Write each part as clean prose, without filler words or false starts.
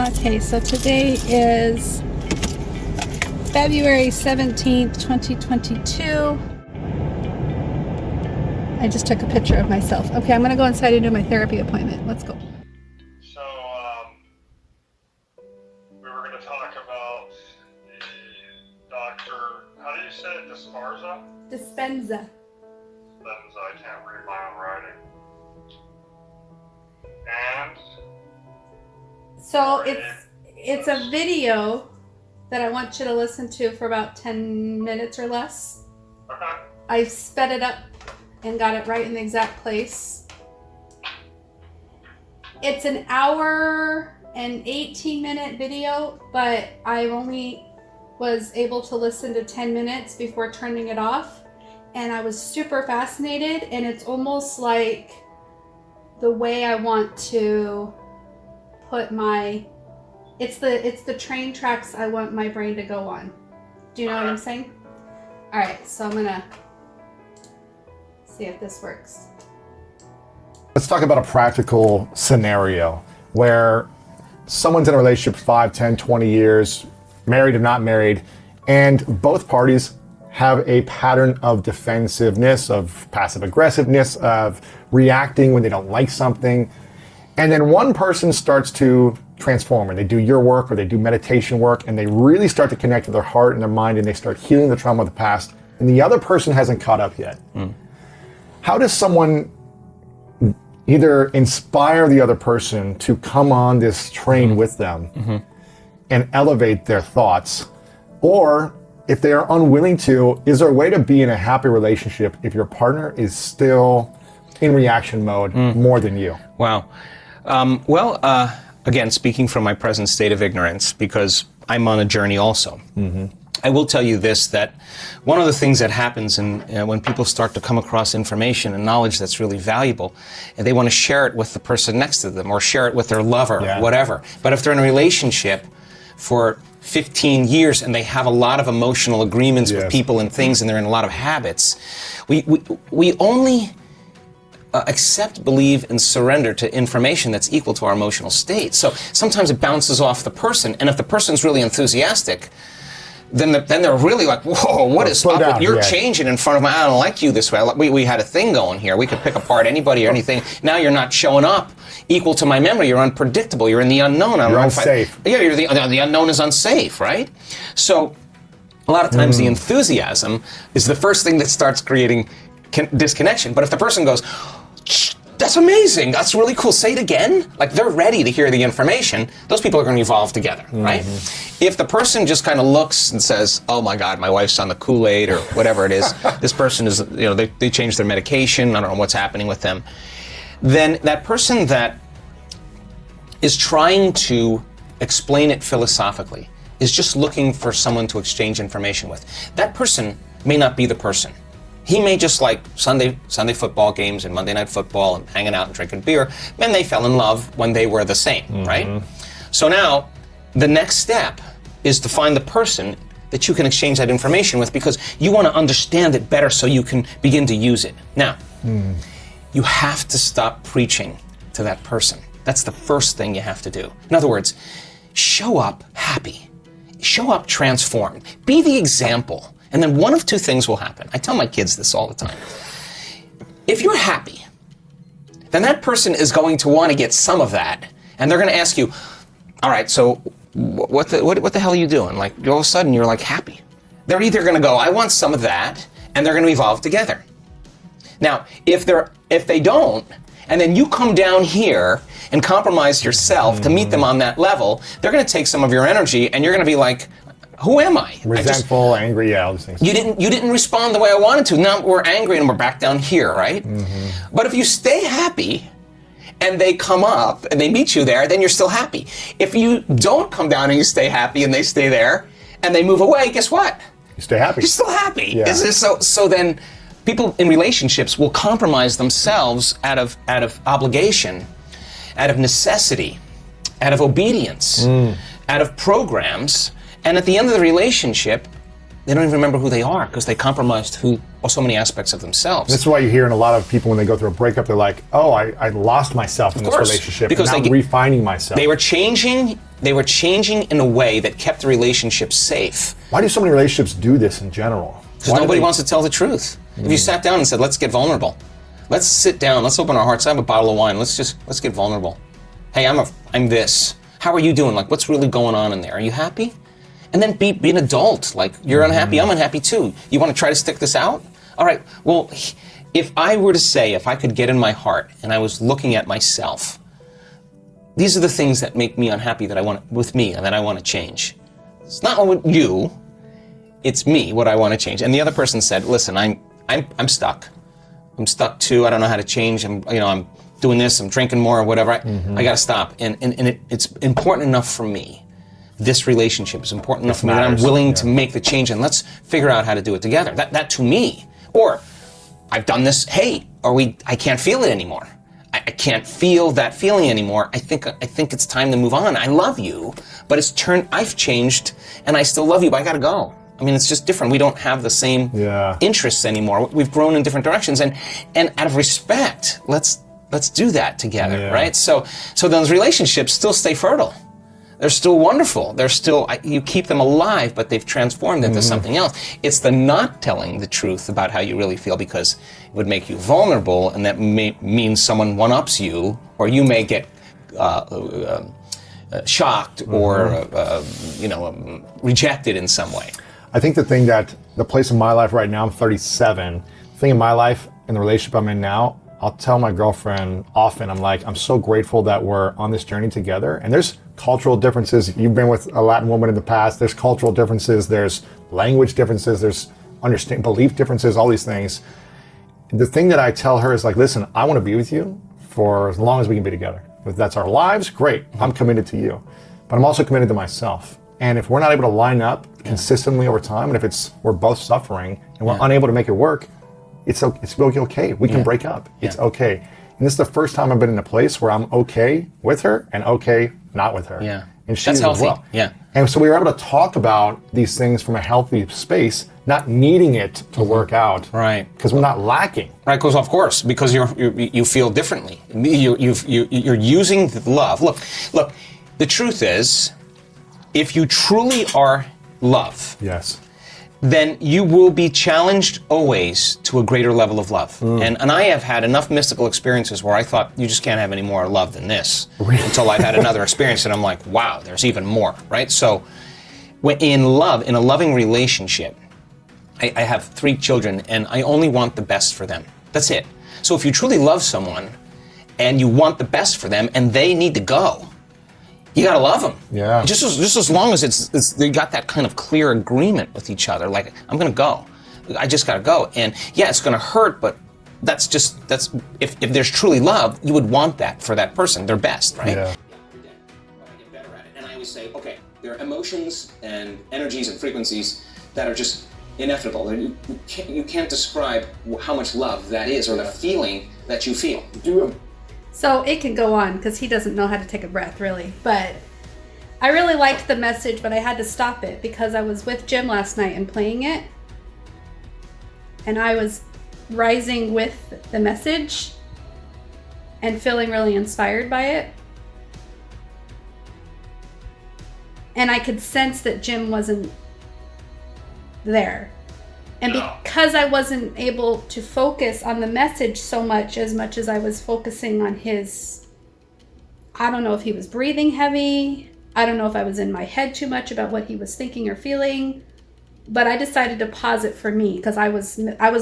Okay, so today is February 17th, 2022. I just took a picture of myself. Okay, I'm gonna go inside and do my therapy appointment. Let's go. So, we were gonna talk about the doctor, how do you say it, Disparza? Dispenza. I can't read my own writing. And? So it's a video that I want you to listen to for about 10 minutes or less. Okay. I sped it up and got it right in the exact place. It's an hour and 18-minute video, but I only was able to listen to 10 minutes before turning it off. And I was super fascinated, and it's almost like the way I want to put my, it's the train tracks I want my brain to go on. Do you know what I'm saying? All right, so I'm gonna see if this works. Let's talk about a practical scenario where someone's in a relationship 5, 10, 20 years, married or not married, and both parties have a pattern of defensiveness, of passive aggressiveness, of reacting when they don't like something. And then one person starts to transform, and they do your work or they do meditation work, and they really start to connect with their heart and their mind, and they start healing the trauma of the past, and the other person hasn't caught up yet. How does someone either inspire the other person to come on this train with them and elevate their thoughts? Or if they are unwilling to, is there a way to be in a happy relationship if your partner is still in reaction mode more than you? Wow. Again, speaking from my present state of ignorance, because I'm on a journey also. I will tell you this, that one of the things that happens when people start to come across information and knowledge that's really valuable, and they want to share it with the person next to them or share it with their lover, whatever. But if they're in a relationship for 15 years and they have a lot of emotional agreements with people and things, and they're in a lot of habits, we only accept, believe, and surrender to information that's equal to our emotional state. So sometimes it bounces off the person, and if the person's really enthusiastic, then they're really like, whoa, what is up? Down, you're changing in front of me. I don't like you this way. We had a thing going here. We could pick apart anybody or anything. Now you're not showing up equal to my memory. You're unpredictable. You're in the unknown. You're unsafe. You're the unknown is unsafe, right? So a lot of times the enthusiasm is the first thing that starts creating disconnection. But if the person goes, that's amazing, that's really cool, say it again, like they're ready to hear the information, those people are going to evolve together, right? If the person just kind of looks and says, oh my God, my wife's on the Kool-aid or whatever it is, this person is, they changed their medication, I don't know what's happening with them, then that person that is trying to explain it philosophically is just looking for someone to exchange information with. That person may not be the person. He may just like Sunday football games and Monday night football and hanging out and drinking beer, and they fell in love when they were the same, right? So now, the next step is to find the person that you can exchange that information with, because you want to understand it better so you can begin to use it. Now, you have to stop preaching to that person. That's the first thing you have to do. In other words, show up happy. Show up transformed. Be the example. And then one of two things will happen. I tell my kids this all the time. If you're happy, then that person is going to want to get some of that. And they're going to ask you, all right, so what the hell are you doing? Like, all of a sudden, you're like happy. They're either going to go, I want some of that, and they're going to evolve together. Now, if they don't, and then you come down here and compromise yourself to meet them on that level, they're going to take some of your energy, and you're going to be like, who am I? Resentful, angry, all these things. You didn't respond the way I wanted to. Now we're angry and we're back down here, right? But if you stay happy and they come up and they meet you there, then you're still happy. If you don't come down and you stay happy and they stay there and they move away, guess what? You stay happy. You're still happy. Yeah. So then people in relationships will compromise themselves out of obligation, out of necessity, out of obedience, out of programs. And at the end of the relationship, they don't even remember who they are because they compromised so many aspects of themselves. That's why you hear in a lot of people when they go through a breakup, they're like, oh, I lost myself in this relationship, because and now I'm refining myself. They were changing They were changing in a way that kept the relationship safe. Why do so many relationships do this in general? Because nobody wants to tell the truth. If you sat down and said, let's get vulnerable. Let's sit down, let's open our hearts. I have a bottle of wine, let's get vulnerable. Hey, I'm this. How are you doing? Like, what's really going on in there? Are you happy? And then be an adult. Like, you're unhappy, I'm unhappy too. You want to try to stick this out? All right, well, if I were to say, if I could get in my heart and I was looking at myself, these are the things that make me unhappy that I want with me and that I want to change. It's not with you, it's me, what I want to change. And the other person said, listen, I'm stuck. I'm stuck too, I don't know how to change. I'm doing this, I'm drinking more or whatever. I gotta stop. And it's important enough for me. This relationship is important enough for me that I'm willing to make the change, and let's figure out how to do it together. That to me. Or I've done this, hey, I can't feel it anymore. I can't feel that feeling anymore. I think it's time to move on. I love you, but I've changed and I still love you, but I gotta go. I mean, it's just different. We don't have the same interests anymore. We've grown in different directions, and out of respect, let's do that together, right? So those relationships still stay fertile. They're still wonderful. They're still, you keep them alive, but they've transformed into something else. It's the not telling the truth about how you really feel, because it would make you vulnerable, and that may mean someone one-ups you, or you may get shocked or rejected in some way. I think the place in my life right now, I'm 37, the thing in my life, in the relationship I'm in now, I'll tell my girlfriend often, I'm so grateful that we're on this journey together. And there's cultural differences. You've been with a Latin woman in the past. There's cultural differences. There's language differences. There's belief differences, all these things. The thing that I tell her is listen, I want to be with you for as long as we can be together. If that's our lives, great. I'm committed to you. But I'm also committed to myself. And if we're not able to line up consistently over time, and if we're both suffering and we're unable to make it work, it's okay. We can break up. It's okay. And this is the first time I've been in a place where I'm okay with her and okay not with her. Yeah. And she's That's healthy. Well. Yeah. And so we were able to talk about these things from a healthy space, not needing it to work out. Right. Because we're not lacking. Right, because of course, because you feel differently. You're using the love. Look. The truth is, if you truly are love, Yes. then you will be challenged always to a greater level of love. And I have had enough mystical experiences where I thought, you just can't have any more love than this. Really? Until I've had another experience and I'm like, wow, there's even more, right? So in a loving relationship, I have 3 children and I only want the best for them. That's it. So if you truly love someone and you want the best for them and they need to go, you gotta love them. Yeah. Just as long as they got that kind of clear agreement with each other. Like, I'm gonna go. I just gotta go. And yeah, it's gonna hurt, but that's if there's truly love, you would want that for that person, their best, right? Yeah. Get better at it. And I always say, okay, there are emotions and energies and frequencies that are just ineffable. You can't describe how much love that is or the feeling that you feel. So it can go on because he doesn't know how to take a breath, really. But I really liked the message, but I had to stop it because I was with Jim last night and playing it. And I was rising with the message and feeling really inspired by it. And I could sense that Jim wasn't there. And because I wasn't able to focus on the message so much as I was focusing on his, I don't know if he was breathing heavy. I don't know if I was in my head too much about what he was thinking or feeling. But I decided to pause it for me because I was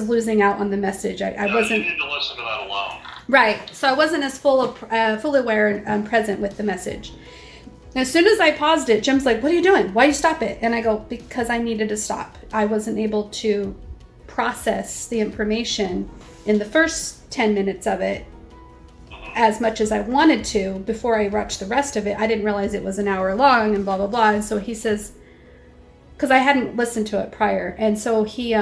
losing out on the message. I wasn't. You need to listen to that alone. Right. So I wasn't as fully aware and present with the message. As soon as I paused it, Jim's like, what are you doing? Why you stop it? And I go, because I needed to stop. I wasn't able to process the information in the first 10 minutes of it as much as I wanted to before I watched the rest of it. I didn't realize it was an hour long and blah, blah, blah. And so he says, because I hadn't listened to it prior. And so he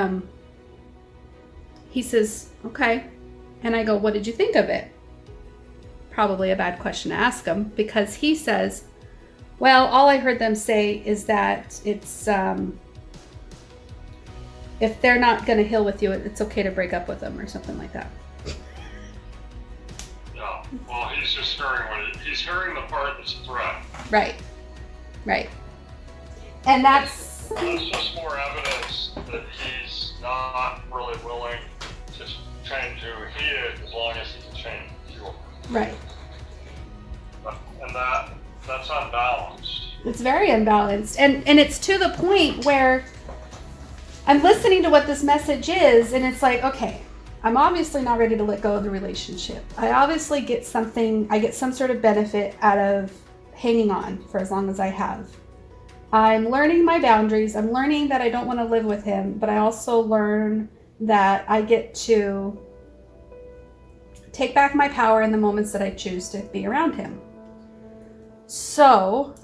says, okay. And I go, what did you think of it? Probably a bad question to ask him because he says, well, all I heard them say is that it's, if they're not going to heal with you, it's okay to break up with them or something like that. Yeah. Well, he's just hearing he's hearing the part that's a threat. Right. Right. And that's just more evidence that he's not really willing to change who he is as long as he can change you. right. And that's unbalanced. It's very unbalanced. And it's to the point where I'm listening to what this message is, and it's like, okay, I'm obviously not ready to let go of the relationship. I obviously get some sort of benefit out of hanging on for as long as I have. I'm learning my boundaries. I'm learning that I don't want to live with him, but I also learn that I get to take back my power in the moments that I choose to be around him. So,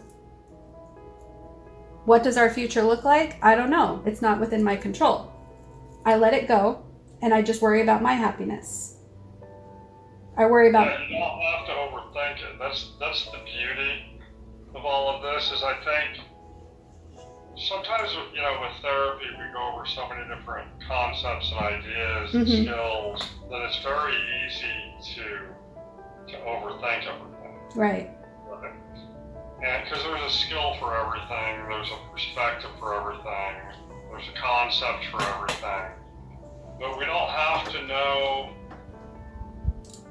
what does our future look like? I don't know. It's not within my control. I let it go, and I just worry about my happiness. I worry about... Yeah, you don't have to overthink it. That's the beauty of all of this, is I think sometimes, with therapy, we go over so many different concepts and ideas and skills that it's very easy to overthink everything. Right. And because there's a skill for everything, there's a perspective for everything, there's a concept for everything. But we don't have to know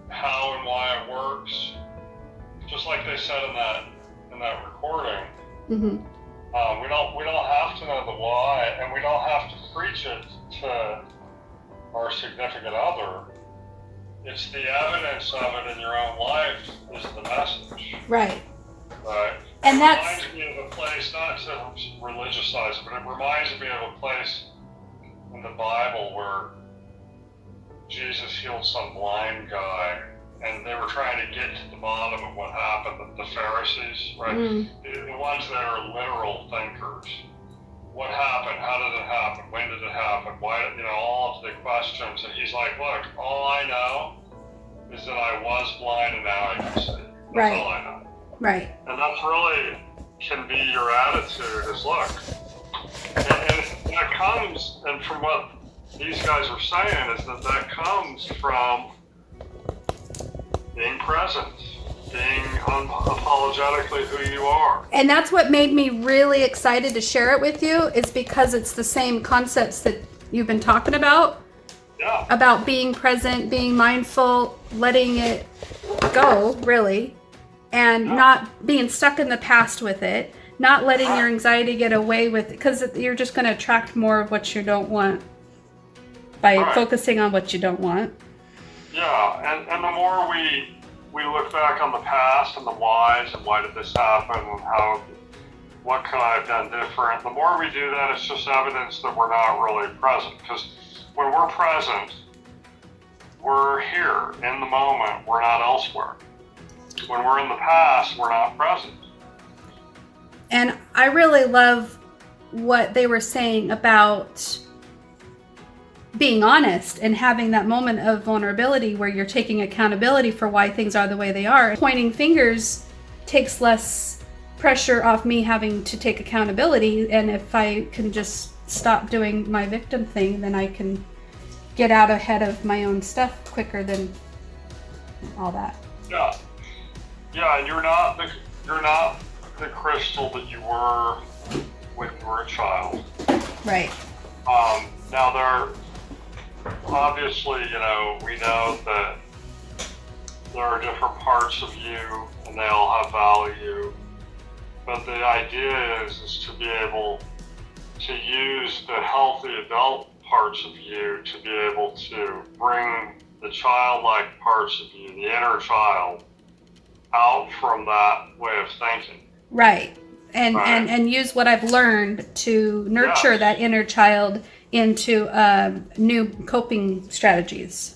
how and why it works. Just like they said in that recording. Mm-hmm. We don't have to know the why, and we don't have to preach it to our significant other. It's the evidence of it in your own life is the message. Right. Right. And it that's... reminds me of a place, not to religiousize it, but it reminds me of a place in the Bible where Jesus healed some blind guy, and they were trying to get to the bottom of what happened. The Pharisees, right? The ones that are literal thinkers. What happened? How did it happen? When did it happen? Why? All of the questions. And he's like, look, all I know is that I was blind and now I can see. That's all I know. Right. And that's really can be your attitude is look. And that comes, and from what these guys are saying, is that comes from being present, being unapologetically who you are. And that's what made me really excited to share it with you, is because it's the same concepts that you've been talking about. Yeah. About being present, being mindful, letting it go, really. And not being stuck in the past with it, not letting your anxiety get away with it, because you're just going to attract more of what you don't want by focusing on what you don't want. Yeah, and the more we look back on the past and the whys and why did this happen and what could I have done different, the more we do that, it's just evidence that we're not really present. Because when we're present, we're here in the moment, we're not elsewhere. When we're in the past, we're not present. And I really love what they were saying about being honest and having that moment of vulnerability where you're taking accountability for why things are the way they are. Pointing fingers takes less pressure off me having to take accountability, and if I can just stop doing my victim thing, then I can get out ahead of my own stuff quicker than all that. Yeah, and you're not the crystal that you were when you were a child. Right. Now obviously, we know that there are different parts of you and they all have value. But the idea is to be able to use the healthy adult parts of you to be able to bring the childlike parts of you, the inner child, out from that way of thinking. Right. And use what I've learned to nurture that inner child into new coping strategies.